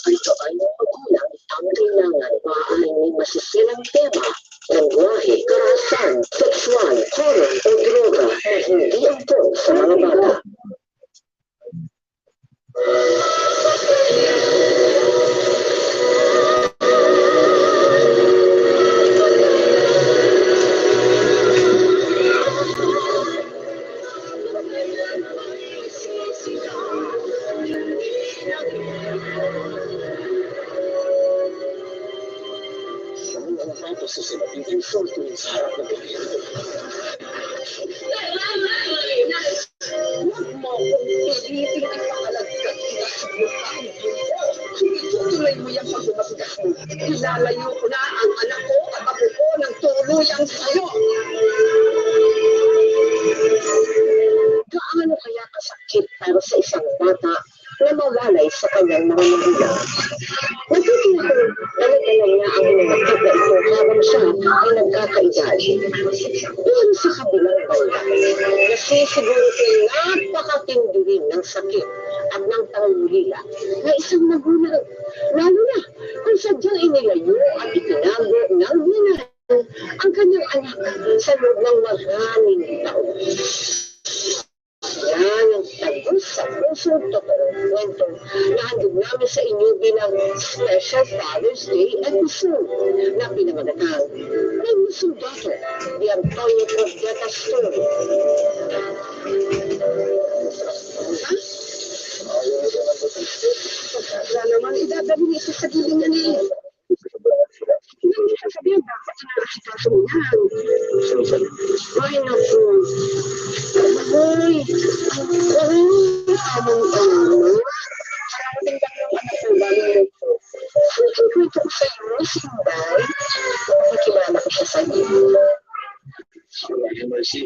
Ito ay magulang ang kailangan maaaring may masisilang tema, lengguwahe, karahasan, sexual, horror o droga na hindi angkop sa mga bata. Susunod yung insult mo sa harap ng pagkakas. Huwag mo akong pilitin ang pangalagkat na subukan. Tutuloy mo yan pag lumatigas mo. Ilalayo ko na ang anak ko at ako ko ng tuluyang sa'yo. Gaano kaya kasakit para sa isang bata na mawalay sa kanyang mga magulang? Natutuwa ko dala-dala niya ang hinanakit na ito habang siya ay nagkakaedad. Pero sa kabilang banda, nasisiguro ko'y napakatindi rin ng sakit at ng pangulila na isang magulang, lalo na kung sadyang inilayo at itinago ng binan ang kanyang anak sa loob ng maraming taon. Yan ang tagos sa pusong totoong kwento na handog namin sa inyo bilang Special Father's Day episode na pinamagatang My Missing Daughter, The Antonio Cordeta Story. Wala naman idadalhin ito sa gilingan eh. Hindi sasabihin bakit inaasikaso mo yan. Ay, naku. Ay, amang-amang. Maraming lang yung anak ko balik. Kwento ko sa iyo, si Inday. Nakikilala ko siya sa iyo. Ay, Mercy.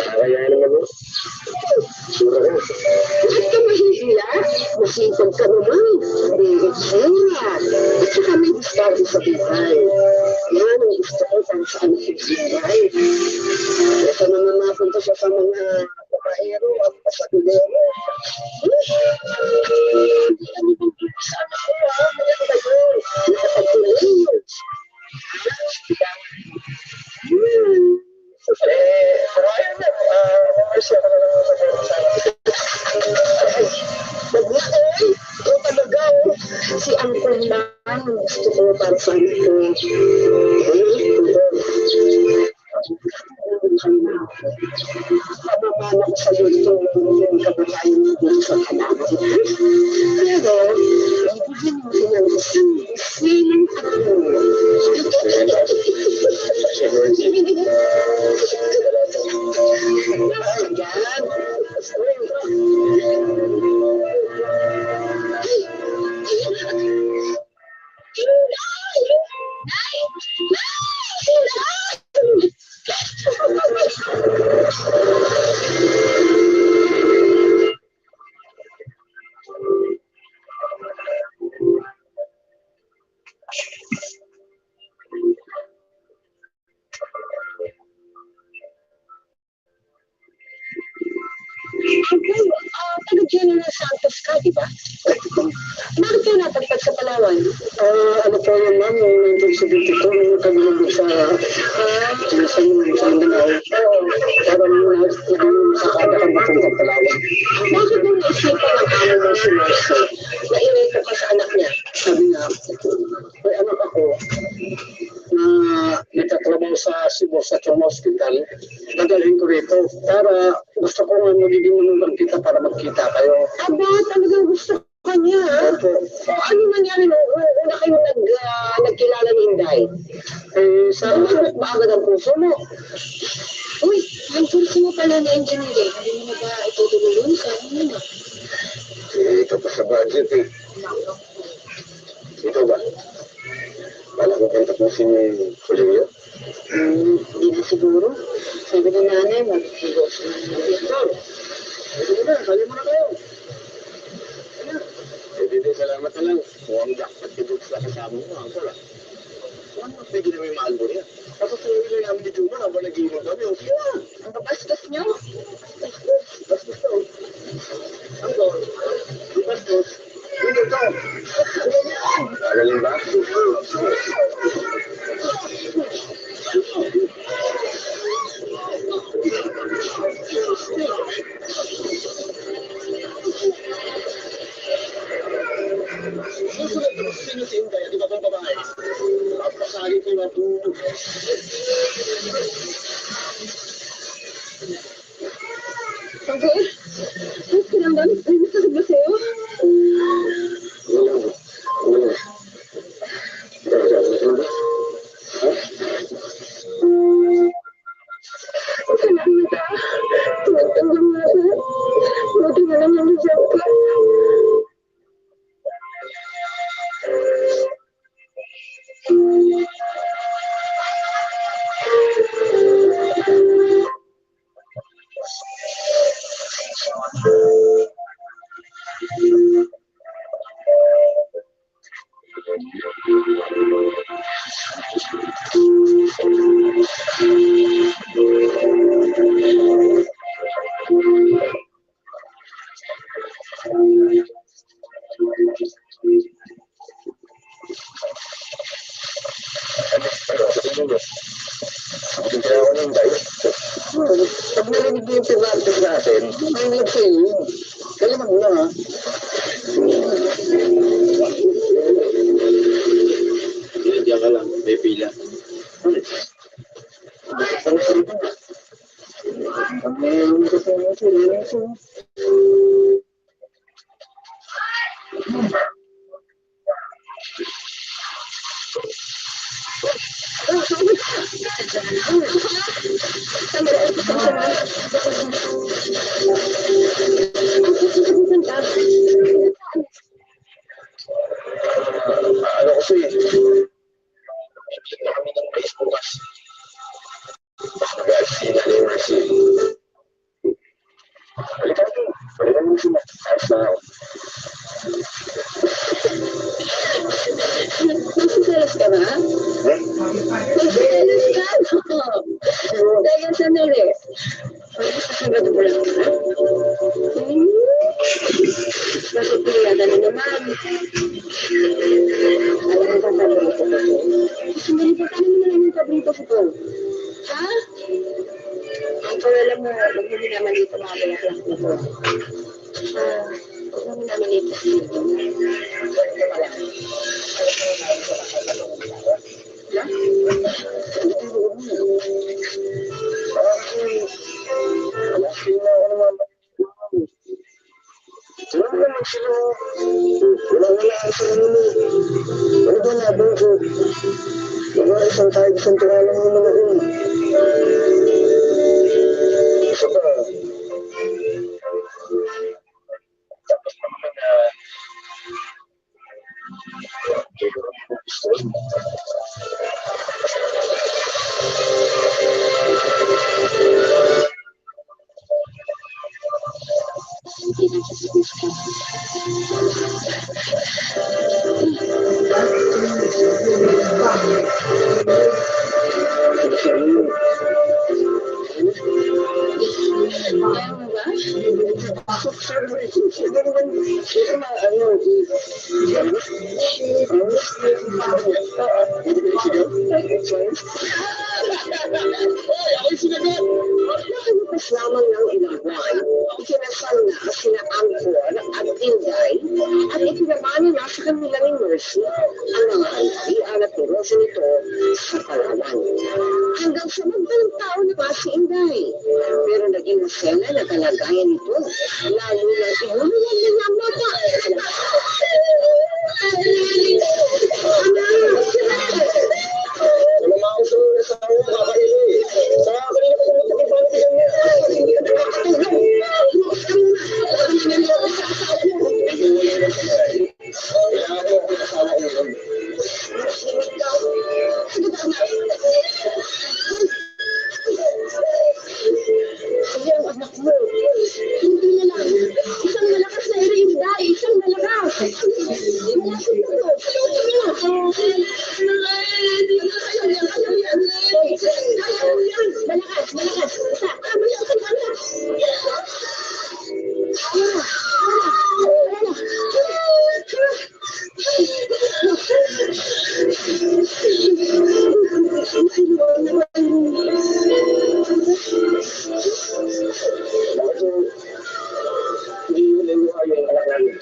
Kaya naman mo. Sura ko. Bakit ka mahihila? Masipag ka naman. Hindi itsura. At saka may diskarte sa buhay. Yan ang gusto ko para sa anak ko si Inday. Ito naman mapunta siya sa mga babaero at pasagulero. Hindi kami bang sa anak ko ha? Maganda ba yun? Nakapagtuloy yun. Pero ayun na, Mercy, ako na lang sa Naglaoy, ikaw talaga, si Uncle lang ang gusto ko para sa anak ko. Pababala ko sa gusto yung kababayan mo dito sa kalaban. Pero, ibigin mo silang isang silang ako. Taga-General Santos ka, di ba? Bakit kayo natagpag sa Palawan? Ano po yun, ma'am, yung 1972, yung kagulog sa Mindanao. Parang sa kada kang papunta Palawan. Bakit nung naisipan ng amo mo si Mercy na ireto ka sa anak niya? Sabi niya, may anak ako na nagtatrabaho sa Cebu sa Trauma Hospital. Dadalhin ko rito para gusto ko nga magiging manulang kita para magkita kayo. Aba, talagang gusto ka niya. Ano nangyari nung una kayo nagkilala ni Inday? Sa ba agad ang puso mo? Uy, ang kurso mo pala na engineering. Hindi mo ba itutulungan sa ano na? Ito pa sa budget eh. Ito ba? Wala ko kang tapusin yung Julio? Hindi na siguro. Sabi ng nanay, mag-negosyo na ng Victor. Ito mo na, sali mo na kayo. Ano? Hindi, salamat na lang. Mukhang jackpot dito sa kasama mo, Uncle ah. Ano mas pwede na may maalbo niya? Tapos yung ilang namin ni Juma, habang nag-iinom kami, okay na. Ang babastos niyo? Bastos na. Okay? Ay, kinamdan. Ay, masakit ba sa'yo? Wala. Salamat ah. Magtanggap nga ka. Buti na lang nandiyan ka. Pag narinig ko yung pinapit natin, narinig sa'yo yun. Kaliman mo na ha. Diyan ka lang, may pila. Ang sarito na. Ang mayroon ko sa mga sila ito. Ano kasi, bibigyan na kami ng place bukas. Baka mag-aasin na yung mercy. Balikan natin. Balikan mo siya. Ayos na ako. Nagsiselos ka ba? Nagsiselos ka? Dahil sandali. Pagkakasagad mo lang ka? Bakit pinilada na naman? Alam mo ba paborito ko po? Sandali pa, paano mo na lang yung paborito ko po? Ha? Ang pala mo, huwag mo naman dito mga balaklak na po. Huwag mo naman dito. Ganito ka lang. Ha? Sino ako naman? Wala naman sila. Wala sa nilo. Ano ba nabang ko? Mga isang tayo, isang tiralang mo naman yun. Isa ba? Tapos naman na lamang ng ilang buwan, ikinasal na sina Angkor at Inday at itinamana na sa kanilang ni Mercy ang mga hari-harian at turoso nito sa Palawan. Hanggang sa magdalang taon na pa si Inday. Pero naging masela na kalagayan nito, lalo na inuluyan na ng mata. Wala makausap na sa ako, kakaili. Sa kanina pa kung magpakipantigan niya. Hindi ka nakakatulog. Kailangan ko ako kasama ko. Ang anak mo. Hindi na lang. Isang malakas na iriinda. Isang malakas. Malapit ko. Malakas. Isa. Hindi mo na yung anak namin.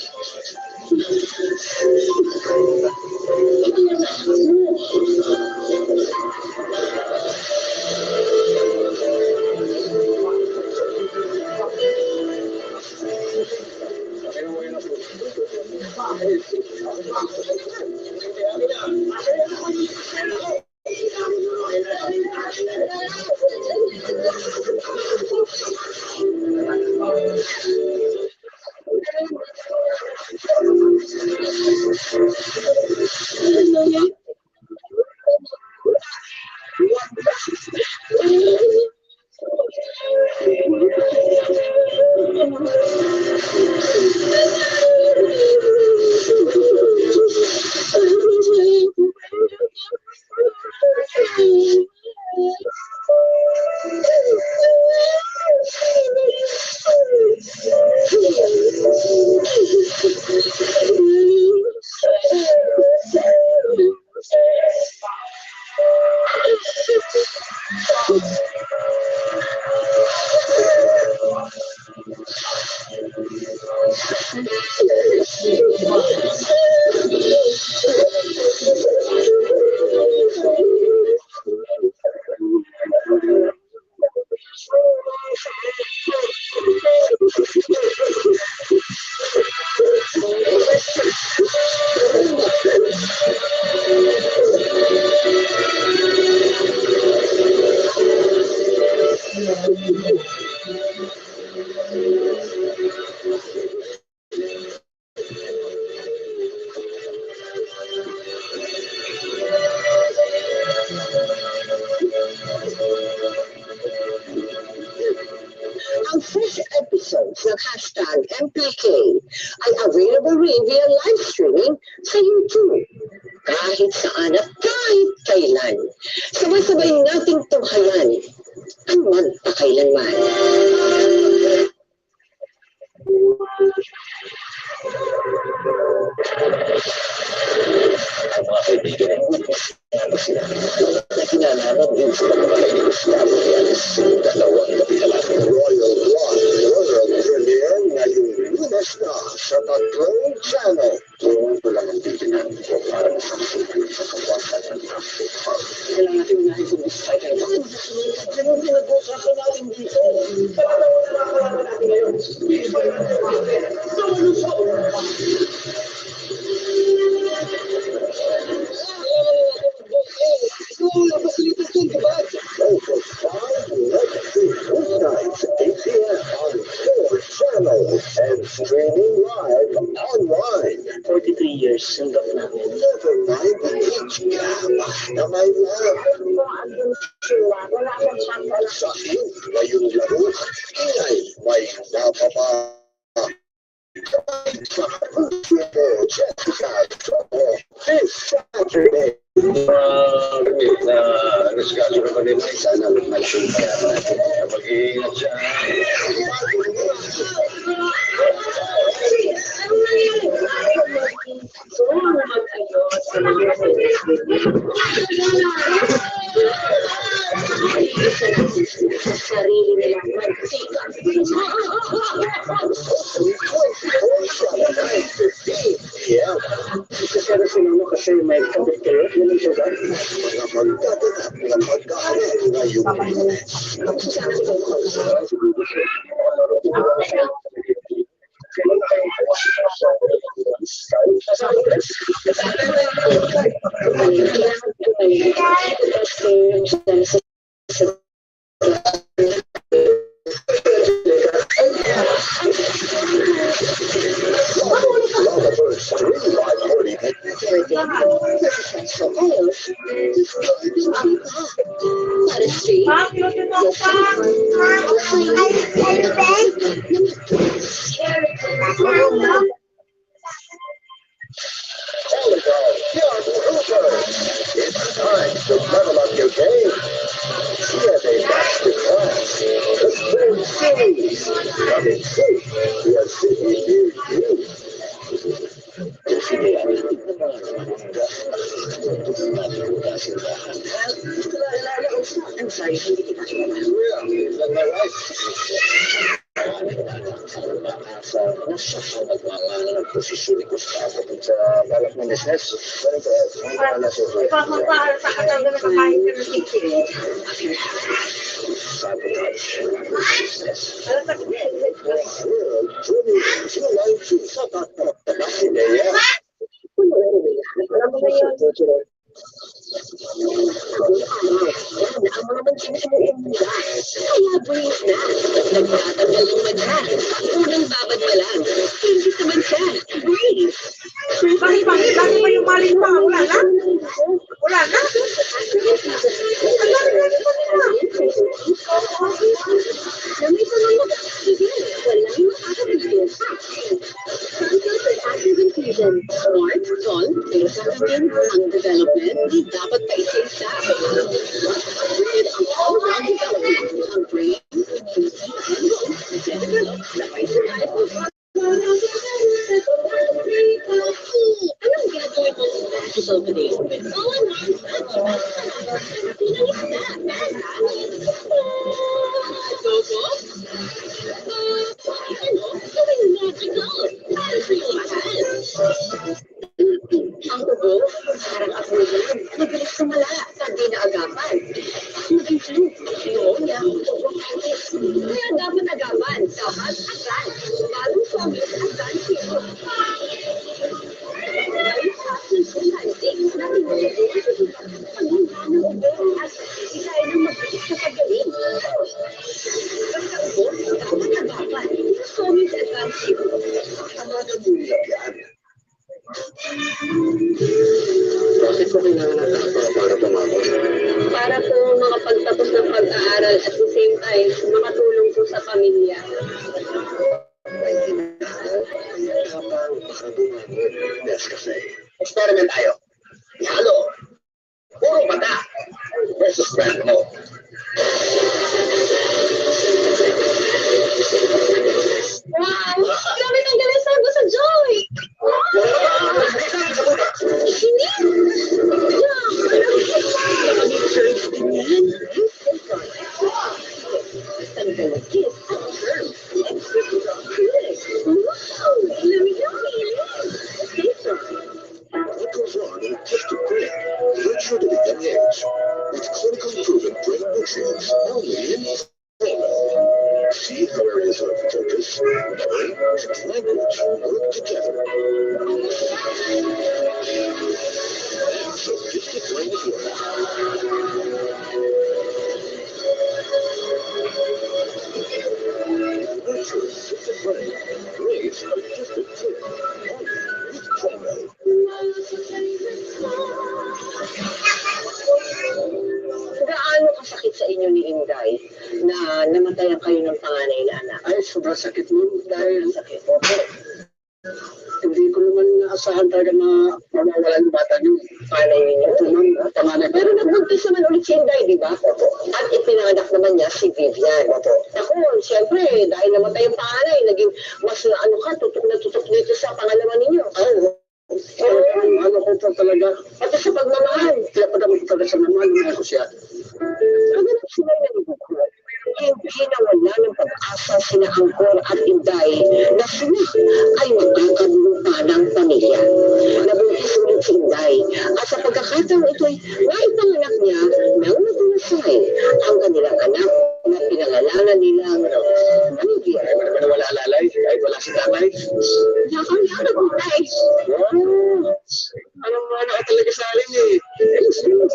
Ang fresh episodes ng hashtag MPK ay available rin via live streaming sa YouTube. Kahit saan at kahit kailan. Sabay-sabay nating tunghayan ang magpakailanman. Ang mga kaibigan na kinalaman din sa mga dalawang napitalakang Royal One World Premiere ngayong Lunes na sa tatlong channel. Tuwang ko lang ang tiginan ko para masasabi sa kawasan ng traffic. Kailangan natin unahin sa website. Bakit ganun pinag-usapan natin dito? Kailangan na nakakalaman natin ngayon. And streaming live online. 43 years hanggang namin. Never mind the age gap na may love. Sa hint ngayong laro, ingay may napapa. This Saturday. Naskaso na ba din sana may show kaya natin. Mag-iingat siya. Sarili nilang magsikat. Yeah. Kasi na sinama kasi may kabit kayo. Yan ang sugar. Mga magdadala, mga magdahara ngayong It's time to level up your game. CFA Master Class. The Spring Series. Coming soon to a city near you. Nagmamana ng posisyon ni Gustavo sa balak ng business. Ipapagpahal sa katanggal na kakain ka ng ticket. Sabotage business. Alam sa alam mo na yun. Ang mga bansin sa buong mundo. Kaya brief na. nagtatanggal ng mata. Unang babad pa lang. Hindi naman siya. Nice. Bakit ba yung maling pa? Wala na? Wala na? Ang dami na rin pa nila. Lamay pa lang mag-activate. Walang makakabigyan pa. Sample sa active season. Smart, tall, pero sa akin, ang development, di dapat pa isa-isa. With ang all-round development, ang brain, anong gagawin mo sa practical today? Ang ubo, parang ako yan. Mabilis sumala, hindi na agapan. Naging flu, pneumonia, bronchitis. Kaya dapat agapan, dapat agad. Lalong promise agad sino. Dahil sa ating sundantik, natin mo yung pagmumula ng ubo at ikaya ng mabilis na pagaling. Basta ubo, dapat agapan. Promise agad sino. Tamagan mo yan. Bakit ko kailangan natin para tumabot? Para po makapagtapos ng pag-aaral at the same time, makatulong po sa pamilya. Yes, kasi. Experiment tayo. Halo. Puro mata. Versus brand mo. Wow! Grabe ng galing sago sa Joy! Hindi! What goes wrong in a gifted brain? Make sure to be young age. With clinically proven brain nutrients only in Primo. See how areas of focus, memory, and language work together. So gifted brain is yours. Nurture a gifted brain. Raise a gifted brain. Only with Primo. Gaano kasakit sa inyo ni Inday na namatayan kayo ng panganay na anak? Ay, sobrang sakit nun dahil Sakit. Opo. hindi ko naman naasahan talaga na mawawala yung bata niyo. Panganay ninyo. Ito ma'am, panganay. Pero nagbuntis naman ulit si Inday, di ba? At ipinanganak naman niya si Vivian. Ako, siyempre, dahil namatay yung panganay, naging mas na ano ka, tutok na tutok dito sa pangalawa ninyo. Ay, ano ko po talaga. At sa pagmamahal. Kaya pagdamit talaga sa mga lumayan ko siya. Kaganap sila ng buko. Hindi nawala ng pag-asa sina Angkor at Inday na sila ay magkakabuta ng pamilya. Nabuntis ulit si Inday at sa pagkakataon ito'y naipanganak niya ng matulasay ang kanilang anak na pinangalanan nilang Olivia. Ay, wala wala alalay. Kahit wala si tatay. Yakang-yakang Inday. Wow! Anong ano ka talaga sa akin eh. Eh,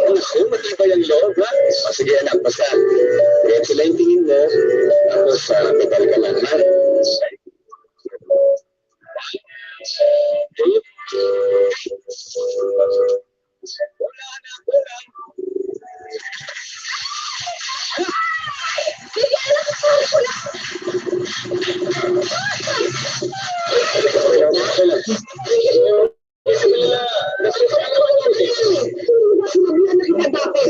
anak ko, matibay ang loob ha. O sige anak, basta. Kaya sila yung tingin mo. Tapos, medal ka lang ha. Wala na, wala. Sige, anak ko, wala. Wala. Sinabihan na kita dati.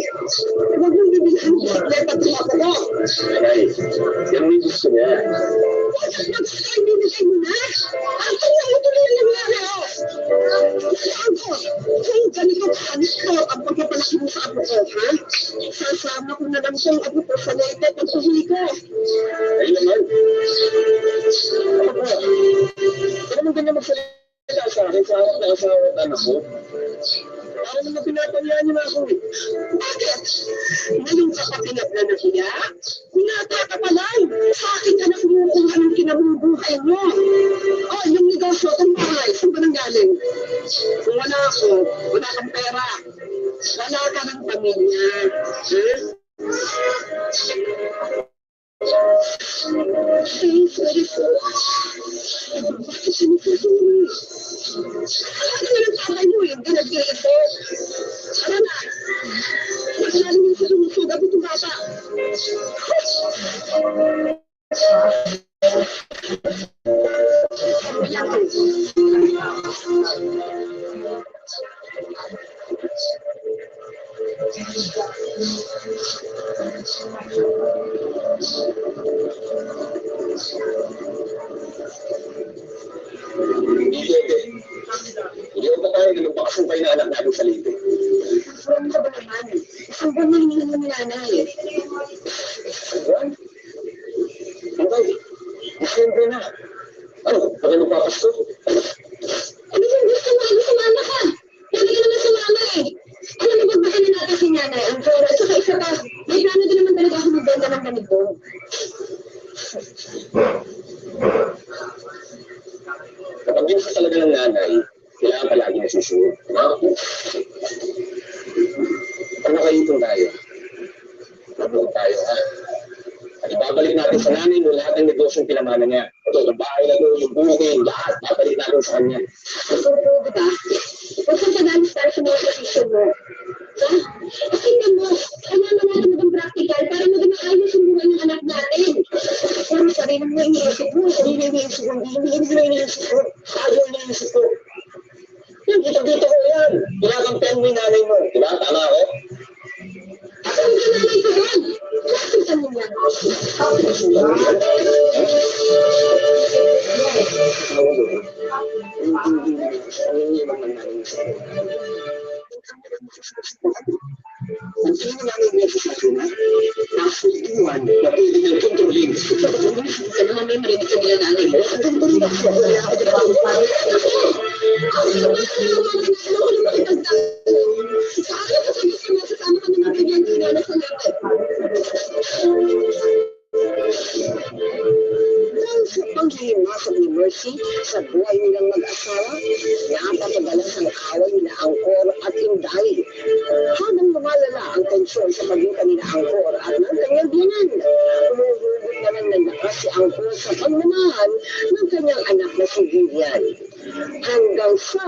Huwag mong bibilihan ko. Dapat tumakbo ko. Ay, yan yung gusto niya. Nagsasay mo na. Ang kanya mo tuloy ang nangyari. Saan ko? Kung ganito kanis ko ang pagpapalaki mo sa apo ko, ha? Sasama ko na lang siyang apo ko sa lete at suhuli ko. Ay naman. Ako, ano mo ganyan magsalita sa akin sa harap ng asawa at anak ko? Para naman pinapayaan niyo na ako eh. Bakit? Ngayon ka pa pinaglanak niya? Pinata ka pa lang. Sa akin ka na kumukuha ng kinabubuhay mo. Oh, yung negosyo, itong bahay, saan ba nang galing? Kung wala ako, wala kang pera. Wala ka ng pamilya. face, beautiful. Bakit sinipatuloy? Ano na ng tatay mo yung ginag-iito? Ano na? Nakalala niyo sa sumusugat itong bata. Hindi ba tayo nagpakasumpay na anak natin sa Leyte? Ano ka ba naman? Isang buwan na hinihingi ni nanay. Buwan? Okay. Disyembre na. Ano? Baka nagpapasko? Ano yung gusto mo? Ano sumama ka? Hindi ka naman sumama eh. Alam mo, pagbahan na natin si nanay, ang pera. At saka isa pa, may plano din naman talaga ako magbenta ng ganito. Kapag yun sa talaga ng nanay, kailangan palagi na susunod. Pag nakaipon tayo, mabuong tayo ha. At ibabalik natin sa nanay mo lahat ng negosyong pinamana niya. Ito, yung bahay na doon, yung bukid, lahat, babalik natin sa kanya. So, di ba? Huwag kang panalis para sa mga posisyon mo. Ha? Tingnan mo, kailangan natin maging practical para maging maayos yung buhay ng anak natin. Pero sarili mo iniisip mo, sarili mo iniisip mo, hindi mo iniisip ko. Ayaw iniisip ko. Yan, dito ko yan. Kinakampihan mo yung nanay mo. Diba? Tama ako? Ako ang nanay ko yan. Nakita mo yan. Kung sino namin may sasasyon na, actually iwan, napili ng controlling. Sa mga may marinig sa nila nanay mo, ang ganda rin ako. Wala ako dito ang pari. Sa akin, kasi gusto mo sasama kami ng ganyan sinala sa natin. Dahil sa panghihimasok ni Mercy sa buhay nilang mag-asawa, napapadalas ang away nila Angkor at Inday. Habang lumalala ang tensyon sa pagitan nila Angkor at ng kanyang biyanan, umuhugot naman ng lakas si Angkor sa pagmamahal ng kanyang anak na si Vivian. Hanggang sa...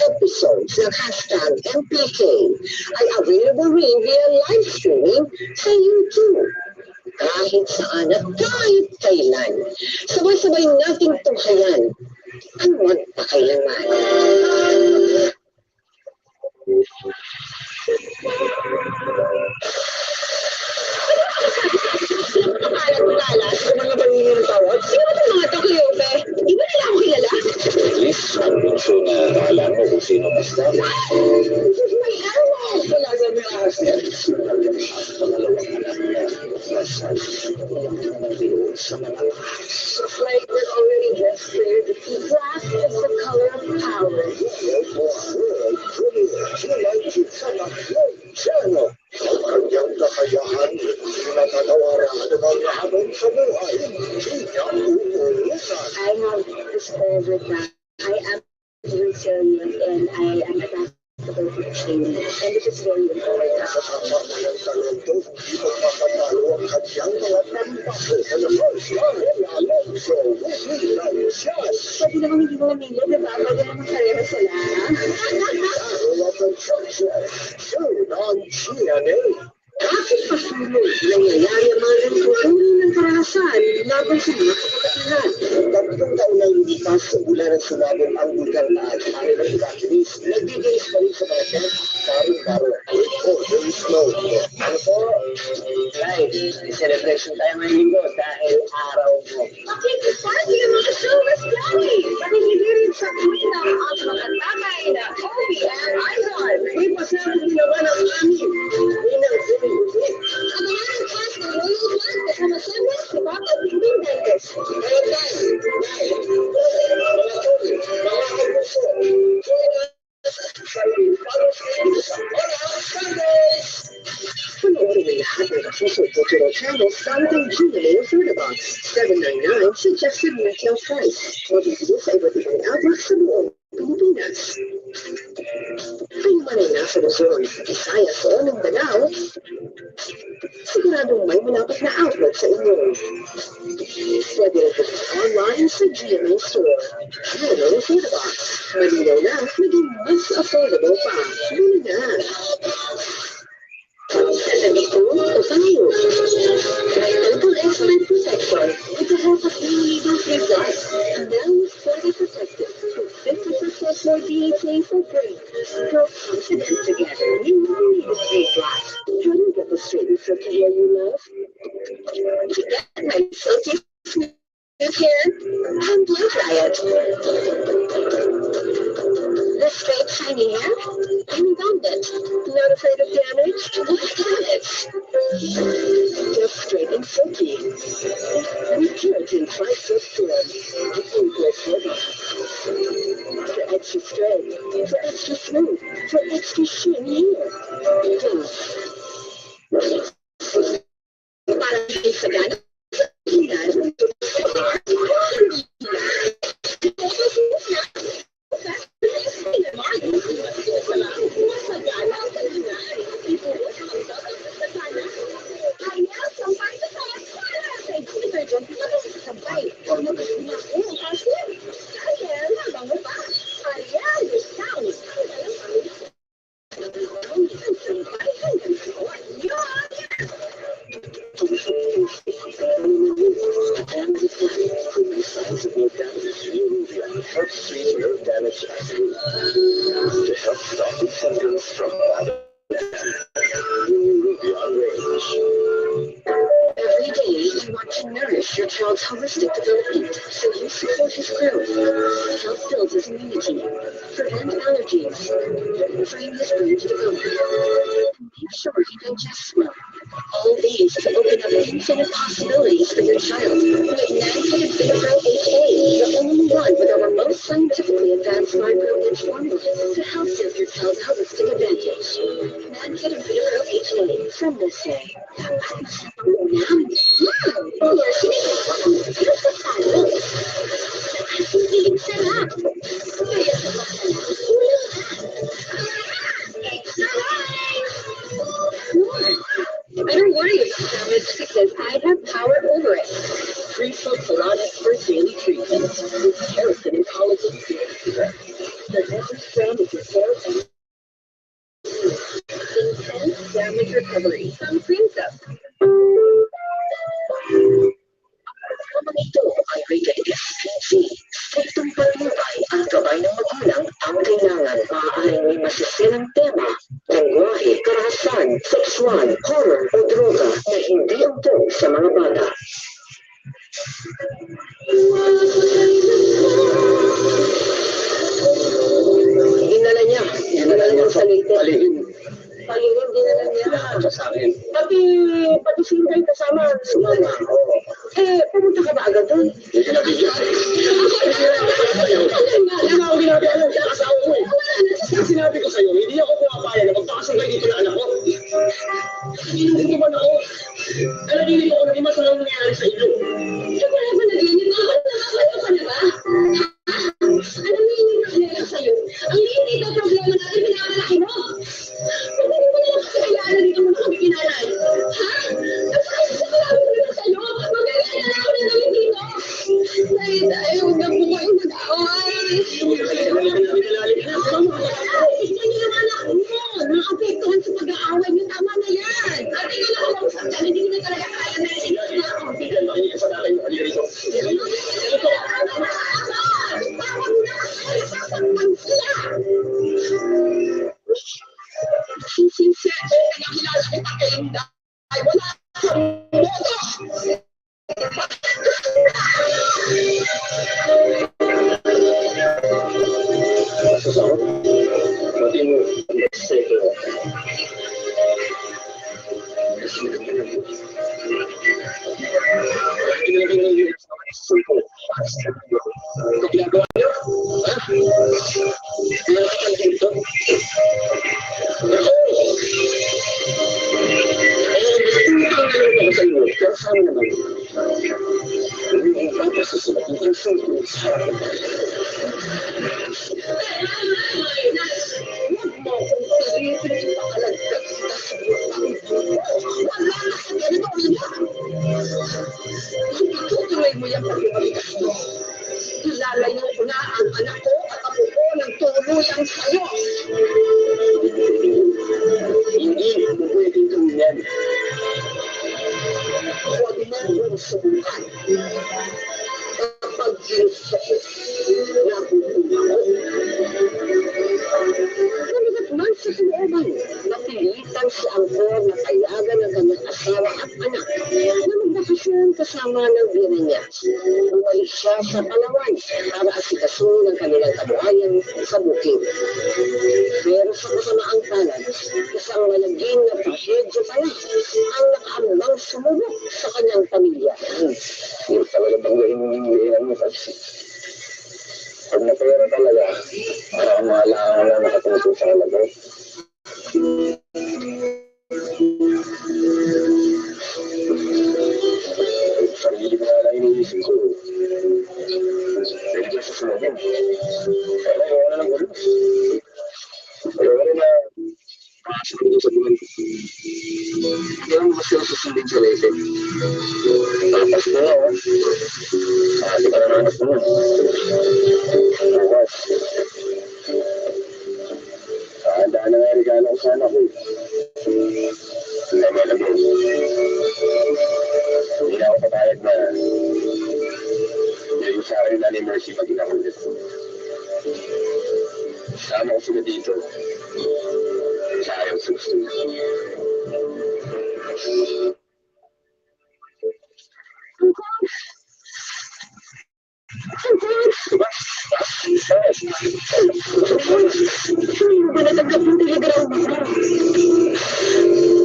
Episodes ng hashtag MPK ay available rin via live streaming sa YouTube. Kahit saan at kahit kailan, sabay-sabay nating tunghayan ang magpakailanman. Nakakalat-kalat, Ano na ba yung tawag? sino ba itong mga Tokyope? Di ba nila ako kilala? Please, ang bunso na alam mo kung sino basta. May araw! Talaga may asya. Pangalawang anak niya. Sa mga The flavor already gestured. Black is the color of power. Sino? Ang kanyang kakayahan, pinatatawaran ng hamon sa buhay. Kanyang uurusan. I have discovered that I am resilient and I am adaptable to change. And this is very important. Kasama mo ng talento, di mo makatalo ang kanyang mga pagpako. Kaya first line, Alonso, William Sias. Pwede naman hindi mo namili, diba? Pwede naman karera sila. Carol of Construction, shown on GNA. Bakit patuloy nangyayari ang mga ganitong uri ng karanasan laban sa mga kapatiran? Pitong taon na hindi lipas mula nang sumabog ang bulkan Taal sa kanilang evacuees. Nagbibigay pa rin sa mga tent, baro-baro. Oh, there is snow. Ano po? Right, celebration tayo ngayong linggo dahil araw mo. Party ang mga showbiz dali! Pakikigirin sa kwenta ang mga tatay na Obi and Idol. May pasabog ginawa ng amin. Inang sumibigit. Abangan ang cast ng Royal Blood kasama Sandra sa Batang Pimbing Dentist. Panoorin ang lahat ng official digital channels gamit ang GMA Food Box. $7.99 suggested retail price. Mabibili sa iba't ibang outlet sa buong Pilipinas. Kayo man ay nasa Luzon, Visayas o Mindanao, siguradong may malapit na outlet sa inyo. Pwede rin ito online sa GMA Store. GMA Food Box. Malinaw na, naging mas affordable pa. Bili na! Sasabihin o tayo. May total excellent protection with the help of illegal results. Now is fully protected with 50% more DHA for free. Grow confident together. You need to stay flat. How do you get the straight silky hair you love? To get my silky smooth hair, and blow dry it. The straight shiny hair, I'm abundant. Not afraid of damage? Look at it. Just straight and silky. With keratin tri-silk serum. Equal silver. For extra strength, for extra smooth, for extra shiny hair. Para sa gana. To help stop the symptoms from every day you want to nourish your child's holistic development so you support his growth, help build his immunity, prevent allergies, train his brain to develop, and make sure he digests well. All these to open up infinite possibilities for your child with Nantucket Vitapro HA, the only one with our most scientifically advanced micro-inch formula to help serve your child's holistic advantage. Nantucket Vitapro HA from this day. I don't worry about damage because I have power over it. Free Salon Expert Daily Treatment with keratin and collagen serum. For every strand of your hair and intense damage recovery from Princess. Habang ito ay rated SPG, striktong panumbay at gabay ng magulang ang kailangan. Maaaring may masisilang tema, lengguwahe, karahasan, sexual, horror o droga na hindi untog sa mga bata. Dinala niya sa lite. Palihim, dinala niya. Sa akin. Pati sila kayo kasama. Sumama. Pumunta ka ba agad doon? Hindi na bigyan. Yung ako ginagawa ng asawa ko eh. Sinabi ko sa'yo, hindi ako pumapayag na magpakasangay dito na anak ko. Hindi man ako. Narinig ako na imas na lang nangyayari sa inyo. Wala ba narinig mo? Nakakayo ka na ba? Alam mo yung nangyayari sa'yo? Ang liit ito problema natin, pinakalaki mo. Hindi mo na lang kakayaan na dito mo na kinalay. Ha? Sabi ko na sa'yo, magkakayaan ako na namin dito. Dahil huwag na po kayong mag-away. Nakapektuhan sa pag-aaway niyo, tama na yan. Ate ko lang Ang sila! Sisi, pinakilala kita kay Inday. Wala kang boto! Pati mo, sa'yo. Ginagawa niyo? Ha? Meron kang dito? Sa iyo, pero saan naman? Hindi ang papasusunod ng consultant sa harap. Huwag mo akong pilitin ipakalagdag kita sa buwan. Wala na sa teritoryo niya. Itutuloy mo yung pagbibalikas mo. Ilalayo ko na ang anak ko at ako ko ng tuluyang sa'yo. Hindi mo pwedeng gawin yan. Huwag mo akong subukan. Kapag ginusto ko, nakukuha ko. Naligat man sa kalooban, napilitan si Angkor na payagan ng kanyang asawa at anak na magbakasyon kasama ng bina niya. Bumalik siya sa Palawan para asikasuhin ang kanilang kabuhayan sa bukid. Pero sa kasamaang palad, isang malaging na trahedya pala ang nakaambang sumubok sa kanyang pamilya. Yung talaga bang gawin mo kasi? Pag napera talaga, para kumalaang na nakatungkol sa halaga. Sarili ko na lang iniisip ko. Pwede ka susunodin. Kaya ayaw na ng gulo. Ayaw na na pasok ko sa buwan. Kaya mo kasi ako susundin sa level. Tapos ko na, Sali ka na ng anak mo. Bukas. Daan na nga regalo ko sa anak ko. Lama na mo. Hindi na ako papayag na hindi ko sa akin na ni Mercy pag inakulit. Sama ko sila dito. Sa ayaw sa gusto niya. Diba? Hindi mo ba natanggap yung telegram mo?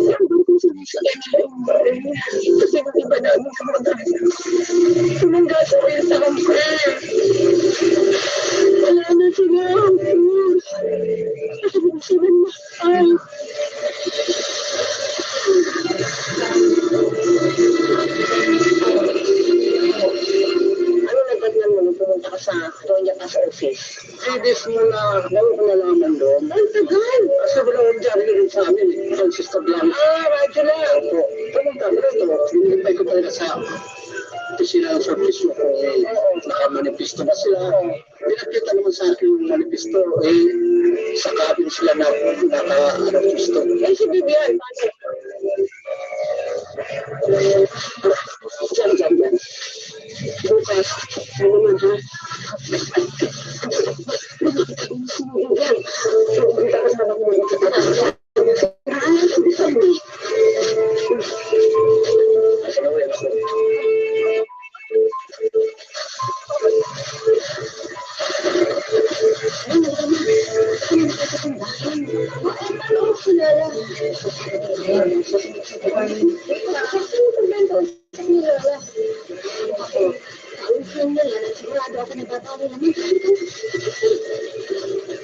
Nandun ko sumisakit sa imbay. Kasi yung iba namin kamag-anak. Tumanggas ako yung sakam ko. Wala na sila. Sabi mo, ay. Pumunta ka sa doon ka sa office. 3 days mo na bago ko nalaman doon. Ay, tagal. Kasi wala akong dyan rin sa amin. Francisco Blanco. Radyo na. Opo. Pumunta ko rito. Hinipay ko talaga sa opisina ng service mo kung nakamanifesto na sila. Pinakita naman sa akin yung manifesto. Sa cabin sila na naka-manifesto. Ay, si Bibian. Diyan. Bukas, ano naman ha? Yan. Punta ka sa anak mo. Sabi. Asa na wala ako? Ano ko kilala? Sigurado ako nagtatawin naman.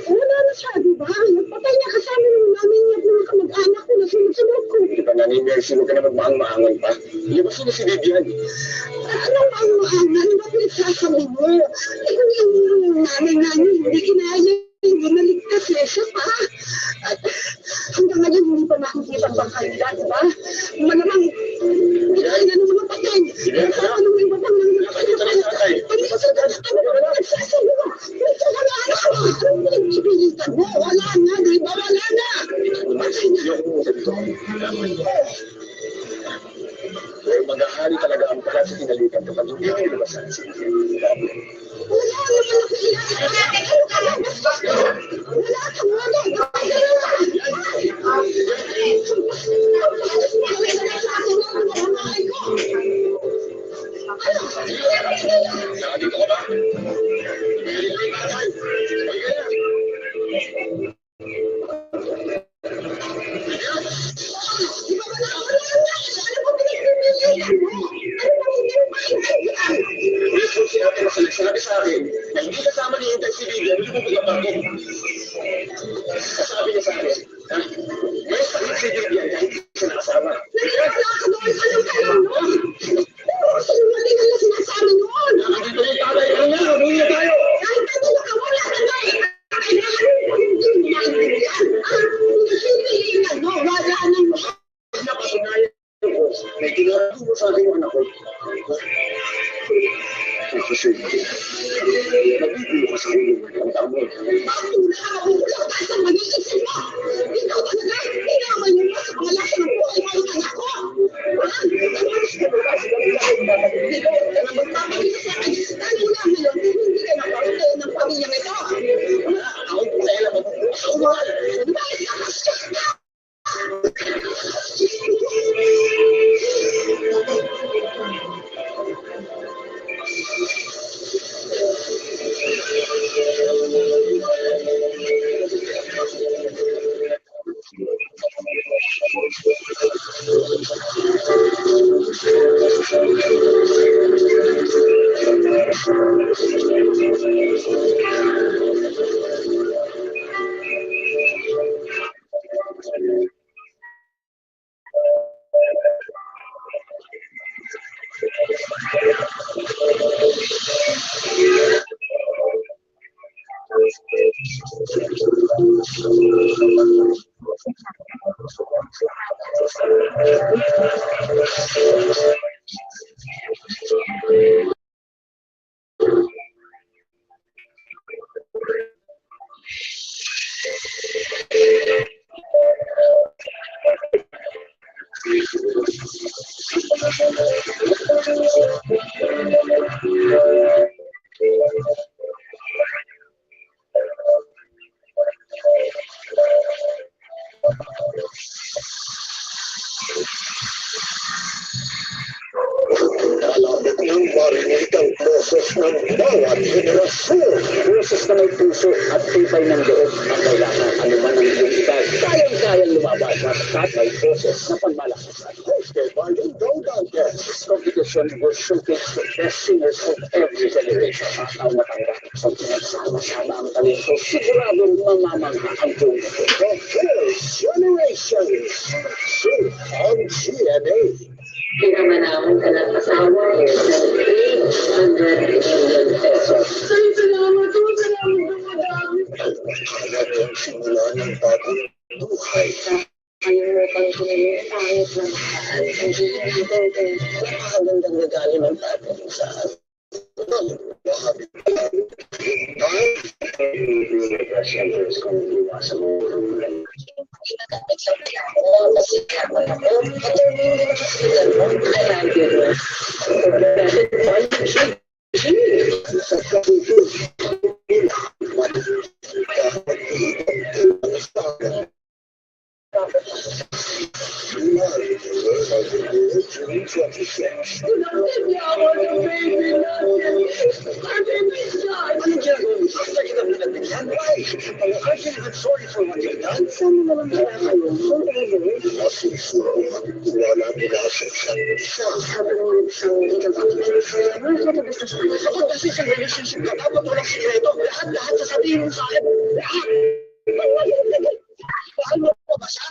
Wala na siya, di ba? Nagpatay niya kasama ng mami niya at mga kamag-anak ko na sunod-sunod ko. Hindi pa nanay-nurse mo ka na magmaang-maangan pa. Ilabas mo na si Vivian. Anong maang-maangan? Ba't nagsasabi mo? Kung yung nanay namin hindi kinaya, hindi naligtas eh. Siya pa. At hanggang ngayon hindi pa makikita ang bangkanda, di ba? Malamang ginaya ng mga patay. Pero anong iba pang nang nakakita ng tatay? Wala na, di ba? Wala na! Mag-ahari talaga ang pala sa kinalikan kapag hindi may lumasan. Wala naman ako ilan. naman ihintay si Lydia, hindi mo pagkabago. Sabi niya sa akin, ha? May sakit si Lydia dahil hindi siya nakasama. Anong kayo nun? Sinungaling ang sinasabi nun. Nakakita yung tatay ka niya, mabuhay na tayo. Kahit ano ka, wala ka na. Kailangan mo hindi maintindihan. Hindi na, no? Wala nang Napatunayan ko, may ginagawa mo sa akin yung anak ko. Kasi, nagigulo ka sa ulo mo ng tamo. bakit mo nakakabulang tayo sa mag-iisip mo? Ikaw talaga, hinaman mo sa mga lasa ng buhay mo ang anak ko. Magpapakita sa akin, dahil mula ngayon, hindi ka na parte ng pamilyang ito. Ako po kaya naman ako mahal. Dahil nakasya ka. Kalapit ng marinig ang boses ng bawat henerasyon. Boses na may puso at tibay ng loob ang kailangan anuman ang iyong edad. Kayang-kayang lumabas at may boses na panmalakasan. Hosted by the Golden Guests. Competition will showcase the best singers of every generation. Ang matanggap sa pinagsama-sama ang talento, siguradong mamamangha ang buong ito. The First Generations. Soon on GMA. Pinamanahon ka ng asawa is 800 million pesos. Ay, salamat po, madami. Ang simula ng bagong buhay. Kalimutan ko na yung pangit na mahal. Hindi natin kung napakagandang regalo ng tatay sa akin. Siyempre, kung iwasan mo ang bulan. Sorry for what you've done. Saan mo naman nakakayon? Kung gagawin? Masisuro ang wala nila sa isang isa. Habang nagsang dito ang forever, katabas na sa Kapag kasi sa relationship ka, dapat walang sikreto. Lahat sasabihin mo sa akin. Lahat. Mahal mo pa ba siya?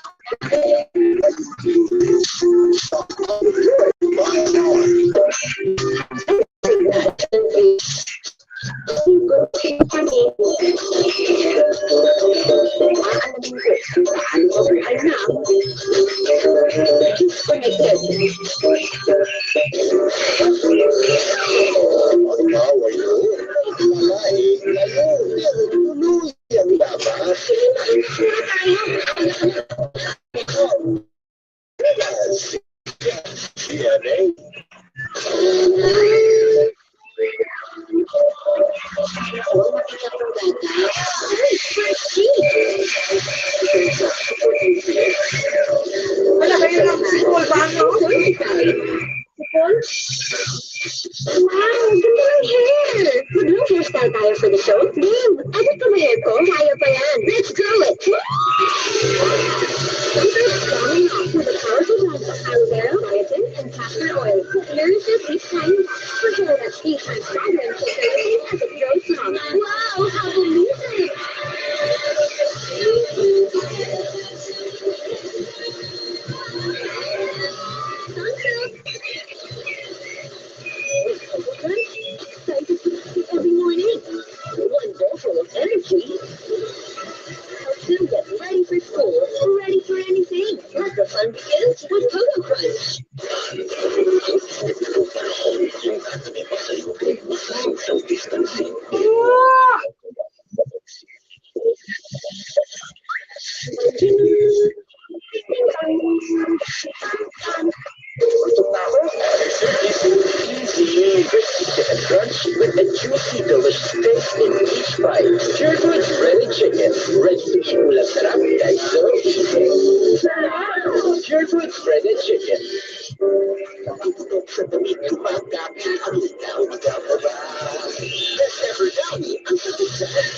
Wala kayo ng sipol ba, no? Wow, ganda ng hair! Mag-long hairstyle tayo for the show. Babe, edit ko na hair ko. Kaya pa yan. Let's do it! Starting off with a powerful blend of aloe vera, biotin, and castor oil. Nourishes each time for hair that speaks and fragrance as it grows long. Wow, Helps them get ready for school, ready for anything. Let the fun begins with Cocoa Crunch. Social distancing. Easy, chicken crunch with a juicy, delicious taste in each bite. Purewood's ready chicken, ready to eat ulam sarap kahit so easy. Purewood's ready chicken. Pagtutok sa damit, kumagabi, ang ligaw-ligaw na ba? Best ever downy, ang sagot-sagot.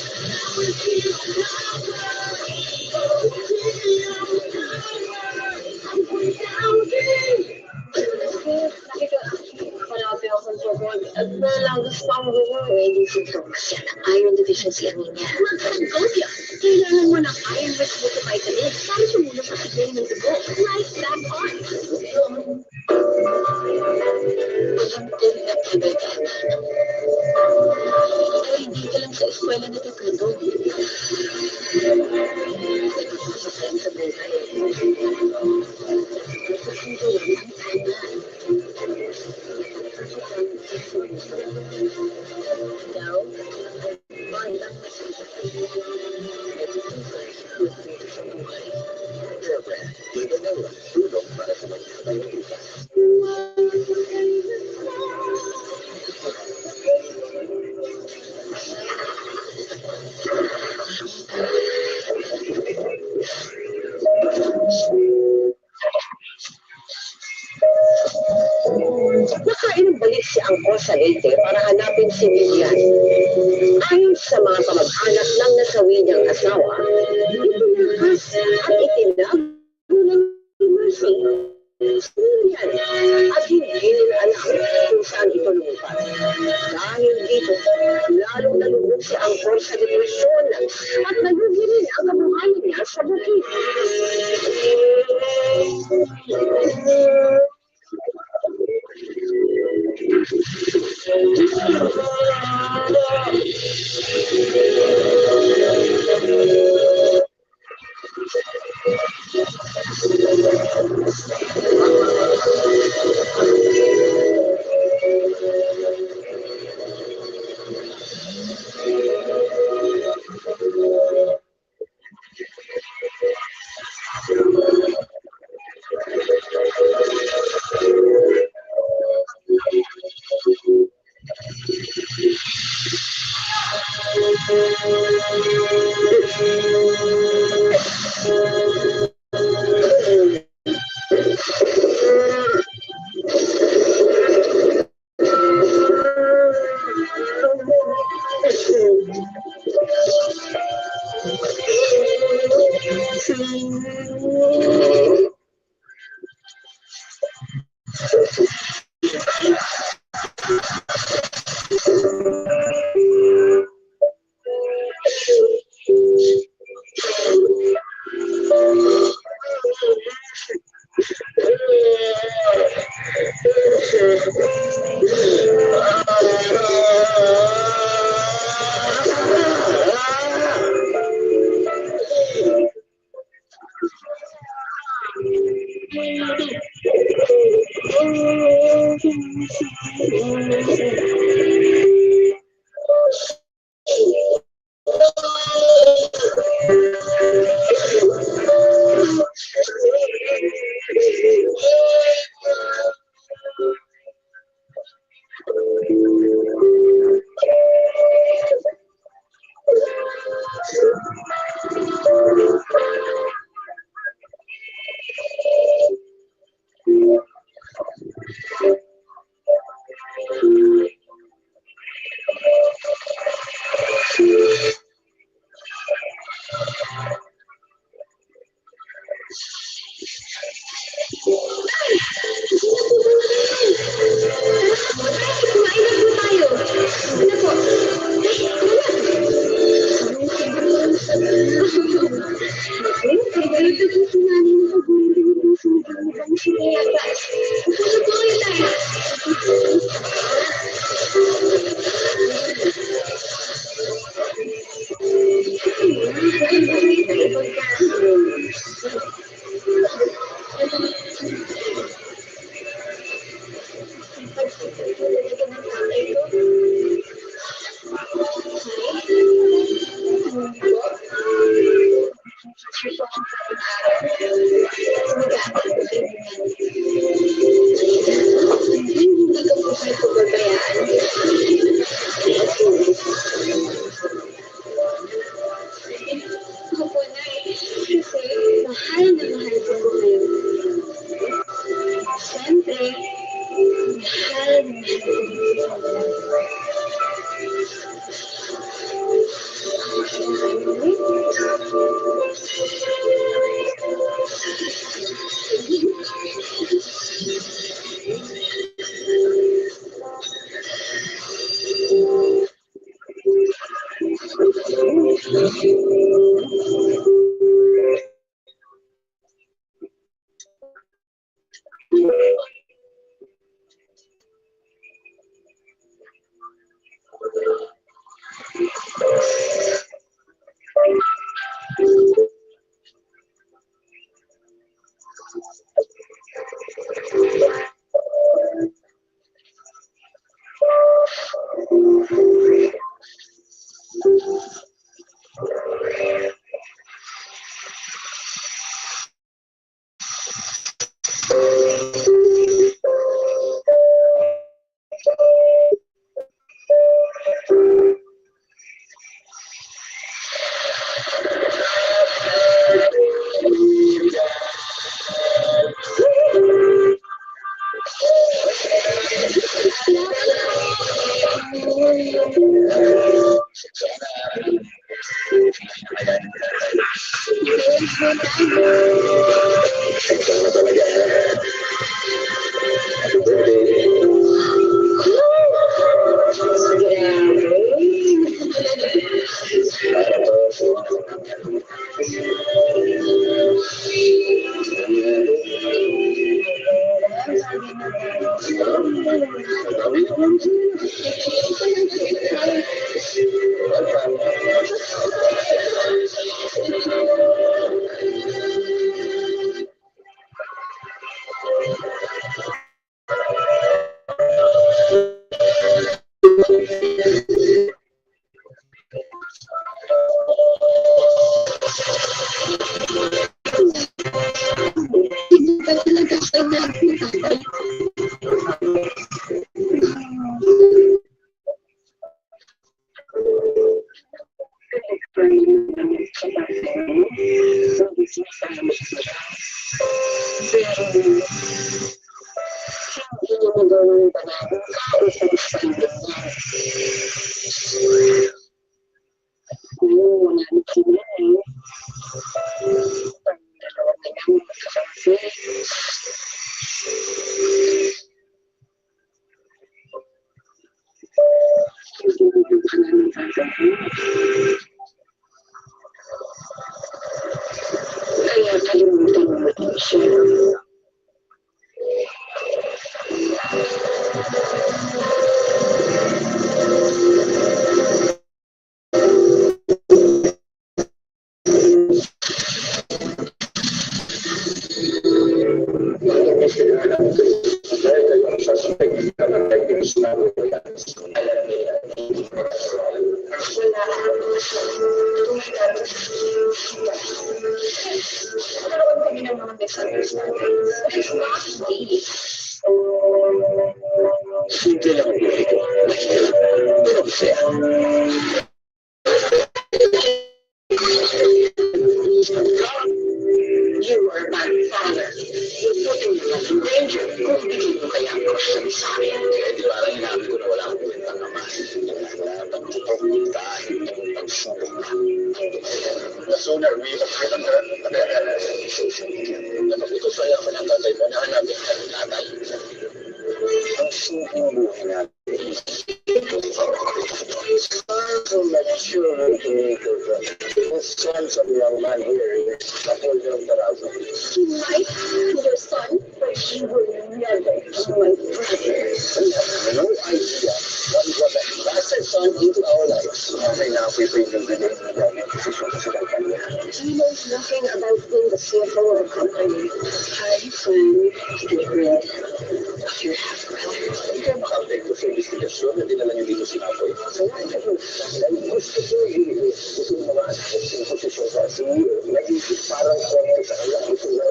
Marami akong tubod at walang gusto ang buhay. Pwede sintomas yan ang iron deficiency anemia. Magkakagobya. Kailangan mo ng iron-rich multivitamin para tumulong sa tigay ng dugo. Right back on. Pagantol na pagagana. Ay, hindi ka lang sa eskwela natututo. Nagpapasasayang sa buhay. Nakain ng balik si Angkor sa Leyte para hanapin si Lilian. Ayon sa mga kamag-anak ng nasawi niyang asawa, itinakas at itinago ng Mercy si Lilian at hindi nila alam kung saan ito lumipat. Dahil dito, lalong nalubog si Angkor sa depresyon at nalugi rin ang kabuhayan niya sa bukid. knows nothing about being the CFO of a company. Hi, friend. Get rid of your half-brother. Kaya makapekto sa investigasyon na dinala niyo dito si Apoy. Salamat po. Dahil gusto ko gusto ng mga aspects ng posisyon sa CEO. Nagiging parang konti sa kanya. Gusto na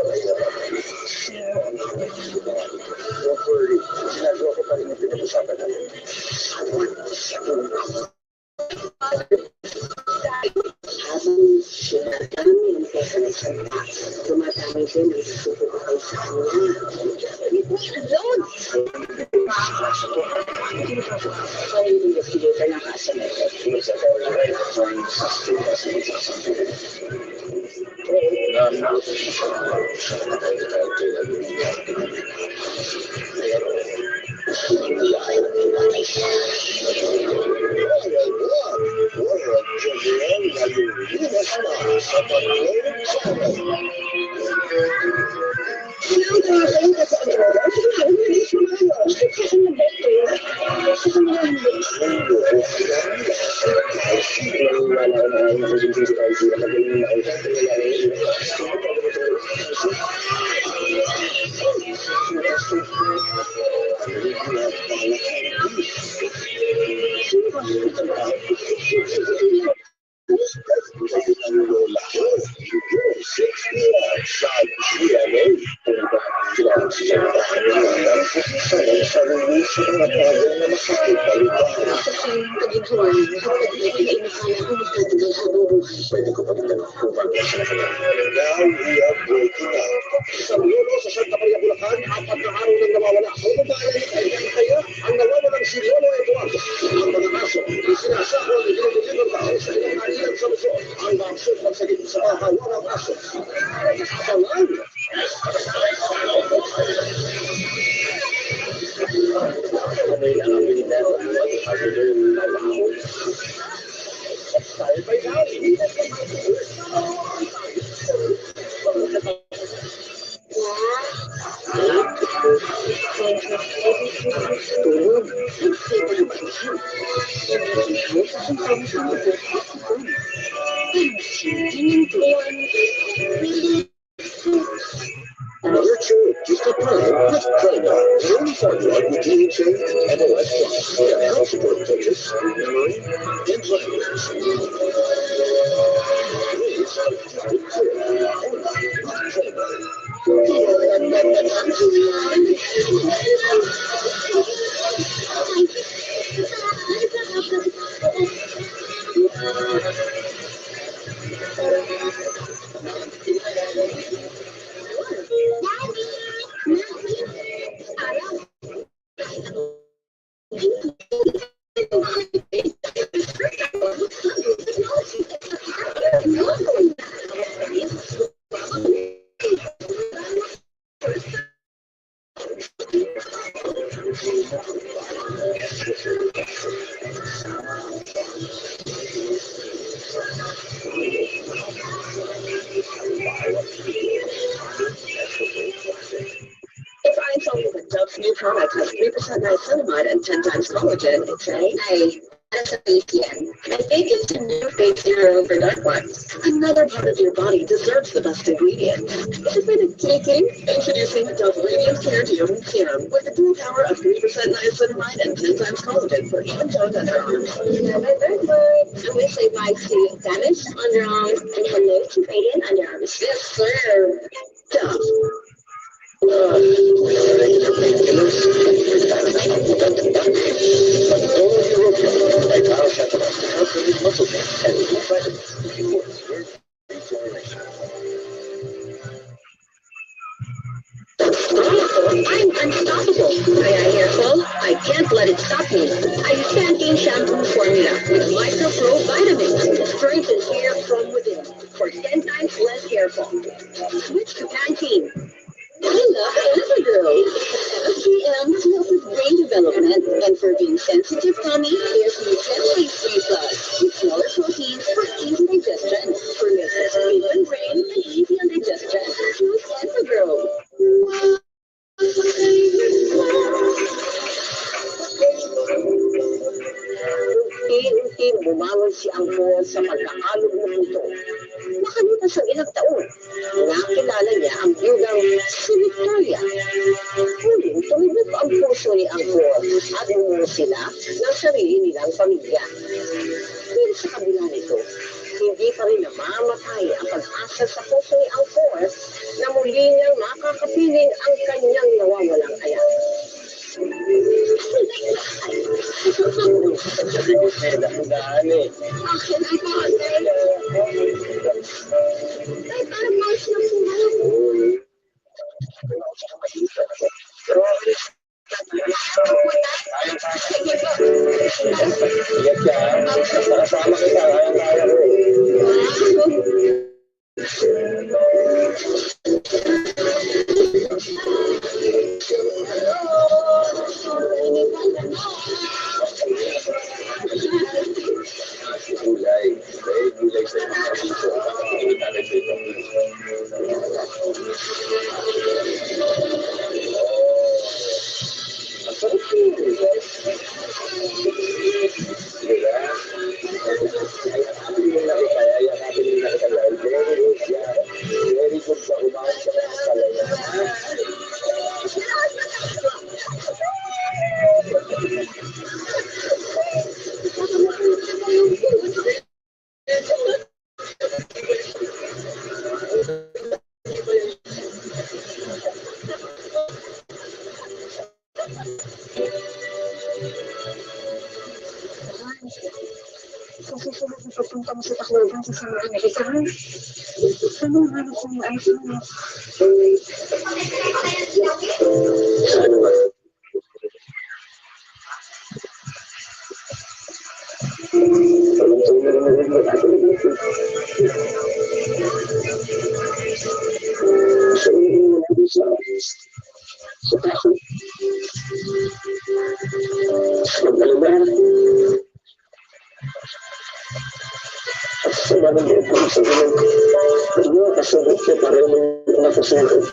don't worry. Ginagawa ko pa rin yung pinag-usapan natin. Habang sinadami ang pesa ng salita, tumatami din ang susubukay sa kanya. Doon! Kaya yung investigator na kasalit at very trying to sustain us in something. New product has 3% niacinamide and 10 times collagen. It's that's a BPN. I think it's a new face zero for dark ones. Another part of your body deserves the best ingredient. Is it taking? Introducing Dove Radiant Care Deodorant Serum with the dual power of 3% niacinamide and 10 times collagen for even toned underarms. My third word, I wish I might see damaged underarms and hello to radiant underarms. Yes, sir. Dove. I'm unstoppable. I careful. I can't let it stop me. I use Pantene shampoo formula with Micro Pro vitamins. Strengthens hair from within for 10 times less hair fall. Switch to Pantene. I love Evergirl. FGM helps with brain development, and for being sensitive tummy, there's Nutrition 3 Plus with smaller proteins for easy digestion. For liver, sleep and brain, and easy on digestion. Choose Evergirl. Unti-unti bumangon si Angkor sa pagkaalog ng mundo. Makalipas ang ilang taon, nakilala niya ang biyudang si Victoria. Huling tumibok ang puso ni Angkor at bumuo sila ng sarili nilang pamilya. Pero sa kabila nito, hindi pa rin namamatay ang pag-asa sa puso ni Angkor na muli niyang makakapiling ang kanyang nawawalang anak. Sabi ko sa'yo, dahan eh. Akin ay pangalan. Ay, parang mais na sila. Pero okay. Iyak ka, nakasama kita, kaya-kaya ko eh. Gulay sa ito. Very good sa umahan sa kalaya. Kasi sunod na pagpunta mo sa Tacloban sa San America, ano hanap ko yung ice mo? Ano ba? Sa taso. Magdalaman. Sa mga mga ko sa ganun. Ano kasagot siya para yung nakasagod.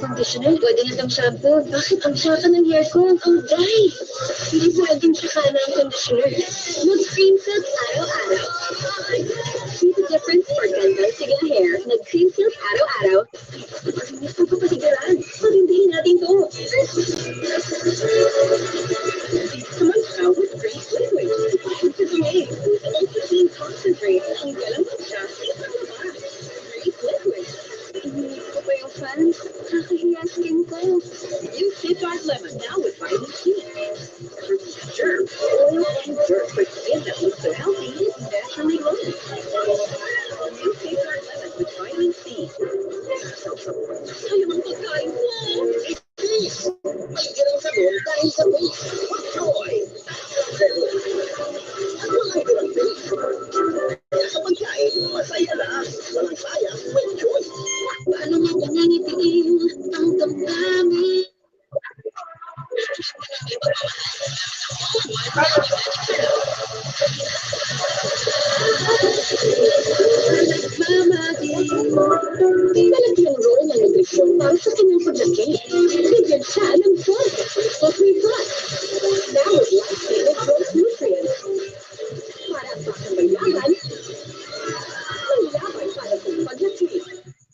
Conditioner, pwede na itong shampoo. Bakit ang saka ng hair ko? Ang dry! Hindi pwedeng saka ng conditioner. Mag-cream silk araw-araw. See the difference for ganda sige hair. Mag-cream silk araw-araw. Gusto ko pasigaran. Pagindihin natin to. Come on now with great liquid. Ito kami. Ultra clean concentrate. Ang galang pa siya. Great liquid. Hindi ko pa yung fans. Kakahiya skin ko. Use Safeguard Lemon now with vitamin C. Germ, oil, and dirt for skin that looks so healthy and naturally glowing. Use Safeguard Lemon with vitamin C. Ayaw ang pagkain ko. Please, may ganang sabon dahil sa face. With joy. Walang ganang face. Kaya sa pagkain, masaya na. Walang sayang, with joy. Paano mo panangitiin ang damdamin? Nagmamahal Nalagyan role ng nutrisyon para sa kanyang paglaki. Bigyan siya ng FOD o Free Plus. Now with life-saving growth nutrients. Para sa kamayaman, mayaman para sa paglaki.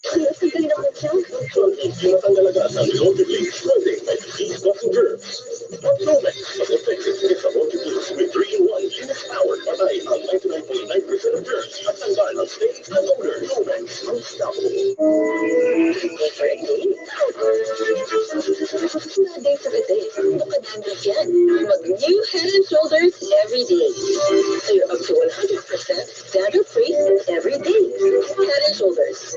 Kaya sa galing ako siya. Solving tinatanggal agad ng Multiplex Protein by disease causing germs. Ang Solvex, mas effective kaysa sa Multiplex with 3-in-1 units powered patay ang 99.9% of germs at tanggal ang stains and odor. Solvex, unstoppable. Day sa day, makadanas yan. Mag-new Head and Shoulders every day. So you're up to 100% dandruff-free every day. Head and Shoulders.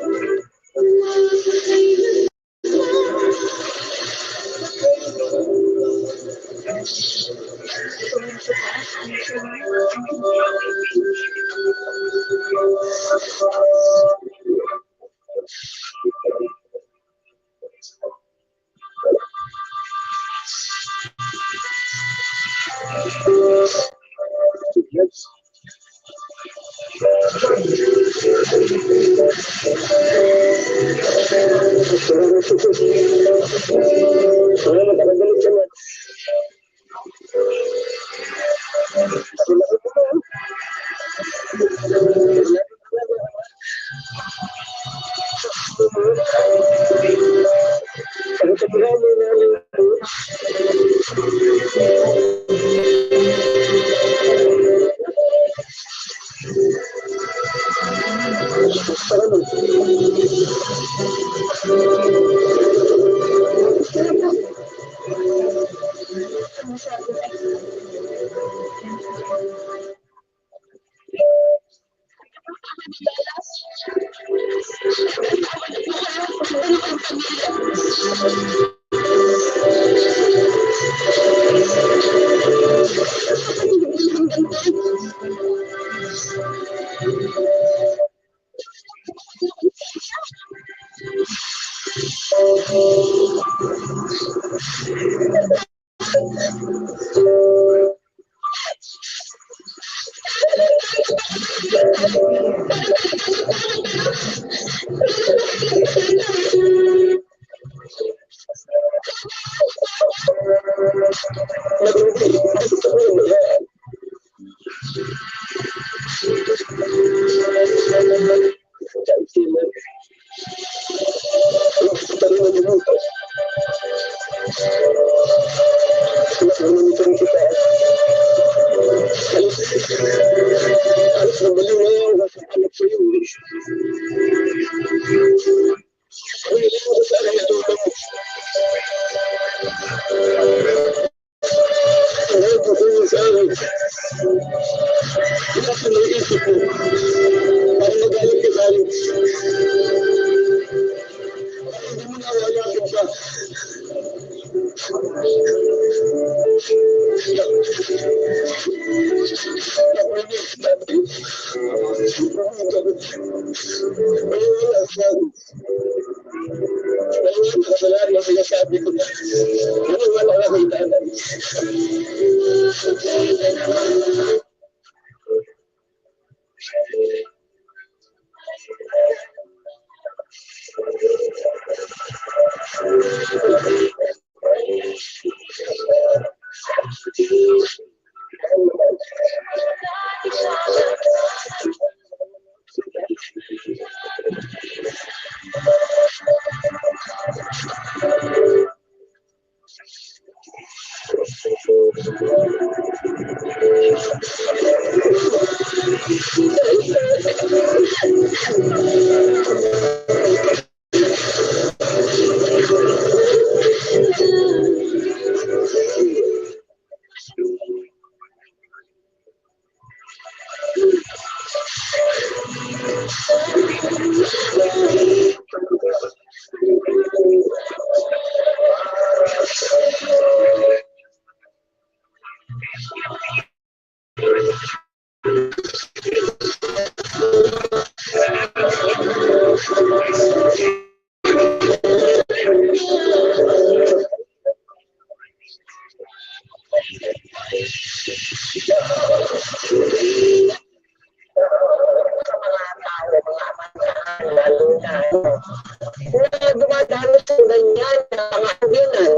na dumadalos sa ganyan na pangangginan,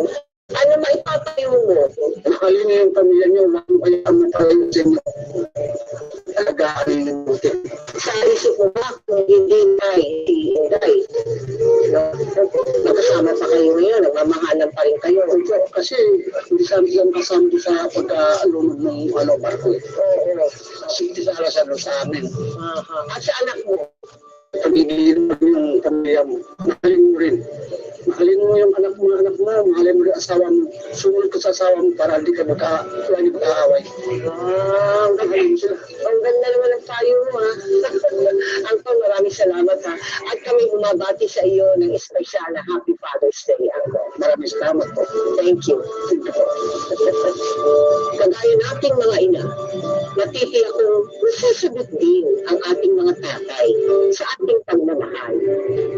ano maipatayo mo? Mahalin na yung pamilya niyo, ang matalayo sa inyo. Talagaan yung buti. Sa isip mo ba, kung hindi Inday, nakasama pa kayo ngayon, nagmamahalan pa rin kayo. Kasi hindi sa amin kasama sa pagka-alunod ng barko. Oo. Hindi sa alasan sa amin. At sa anak mo, pagigilin mo yung pamilya mo, mahalin mo rin. Mahalin mo yung anak mo, mahalin mo rin asawa mo. Sumunod ka sa asawa mo para hindi ka mag-aaway. Ang ganda naman ang payo mo, ha? Angkol, maraming salamat, ha? At kami bumabati sa iyo ng espesyal na Happy Father's Day, Angkol. Maraming salamat po. Thank you. Kagaya nating mga ina, natitiyak kong masasagot din ang ating mga tatay sa ating pagmamahal.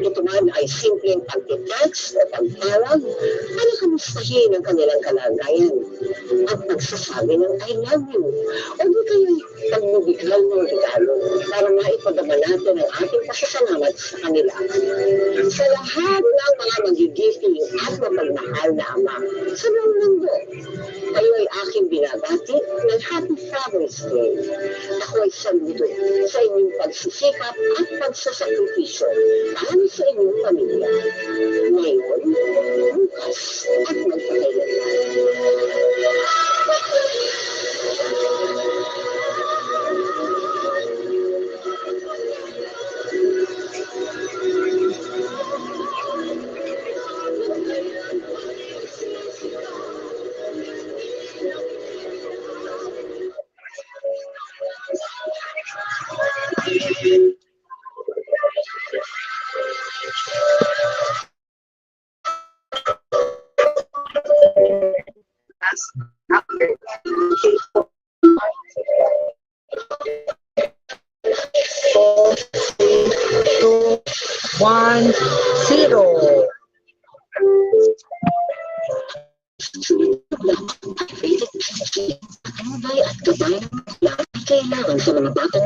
Ito man ay simpleng pag-text o pagtawag para kamustahin ang kanilang kalagayan at pagsasabi ng I love you o di kayo pagbibigay ng regalo para maipadama natin ang ating pasasalamat sa kanila. Sa lahat ng mga magigifting at mapagmahal na ama sa buong mundo, kayo ay aking binabati ng Happy Father's Day. Ako ay saludo sa inyong pagsisikap at pagsasakripisyo para sa inyong pamilya. Ngayon, bukas at magpakailan. Kailangan sa mga batang